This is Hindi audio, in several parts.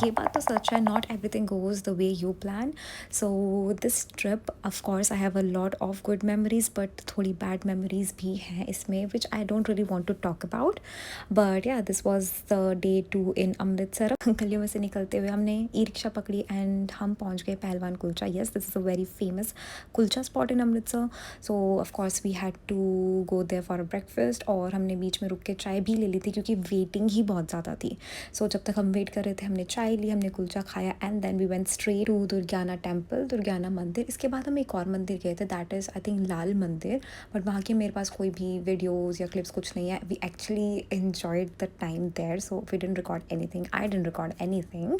ये बात तो सच है, not everything goes the way you plan. So this trip of course I have a lot of good memories, but थोड़ी बैड मेमोरीज़ भी हैं इसमें, which I don't really want to talk about. But yeah this was the day 2 in Amritsar. गलियों में से निकलते हुए हमने ई रिक्शा पकड़ी एंड हम पहुंच गए Pehalwan kulcha. Yes, this is a very famous kulcha spot in Amritsar. So of course we had to go there for a breakfast, और हमने बीच में रुक के चाय भी ले ली थी क्योंकि वेटिंग ही बहुत ज़्यादा थी। सो जब तक हम वेट कर रहे थे हमने चाय ली, हमने कुलचा खाया, and then we went straight to Durgiana temple, Durgiana Mandir. इसके बाद हम एक और मंदिर गए थे, that is I think Lal Mandir, but वहाँ के मेरे पास कोई भी वीडियोज़ या क्लिप्स कुछ नहीं है। We actually enjoyed the time there, so we didn't record anything, I didn't record anything.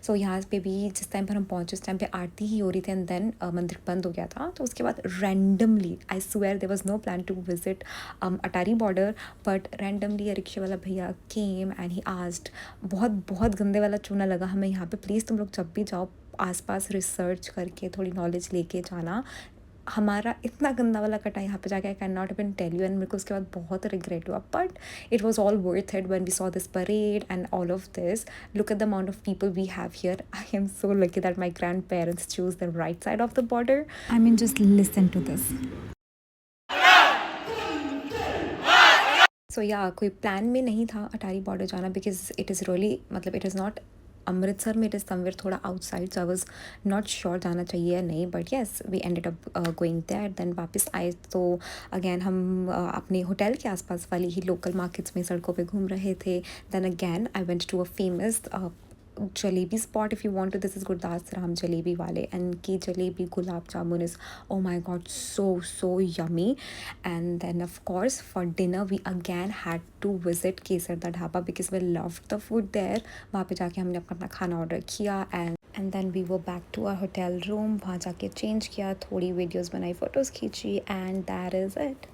So यहाँ पे भी जिस टाइम पर हम पहुँचे उस टाइम पे आरती ही हो रही थी, एंड देन मंदिर बंद हो गया था। तो उसके बाद randomly, I swear there was no plan to visit Attari border, but randomly रिक्शे वाला भैया केम एंड ही आस्क्ड, बहुत बहुत गंदे वाला चूना लगा हमें यहाँ पे। प्लीज़ तुम लोग जब भी जाओ आसपास रिसर्च करके थोड़ी नॉलेज लेके जाना। हमारा इतना गंदा वाला कटा यहाँ पे जाके, I can not even tell you, and मेरे को उसके बाद बहुत रिग्रेट हुआ, but it was all worth it when we saw this parade and all of this. Look at the amount of people we have here. I am so lucky that my grandparents choose the right side of the border. I mean just listen to this. So yeah कोई प्लान में नहीं था अटारी बॉर्डर जाना, बिकॉज इट इज़ रियली, मतलब इट इज़ नॉट अमृतसर में, इट इज़ समवेयर थोड़ा outside. So I was not sure जाना चाहिए या नहीं, but yes we ended up going there. Then वापस आए तो अगैन हम अपने होटल के आसपास वाली ही लोकल मार्केट्स में सड़कों पे घूम रहे थे। Then again I went to a famous jalebi spot, if you want to. This is Gurdas Ram Jalebi wale, and ki jalebi gulab jamun is, oh my god, so yummy. And then of course for dinner we again had to visit Kesar Da Dhaba because we loved the food there. वहाँ पे जाके हमने अपना खाना ऑर्डर किया, and then we were back to our hotel room. वहाँ जाके चेंज किया, थोड़ी वीडियोस बनाई, फ़ोटोज़ खींची, and that is it.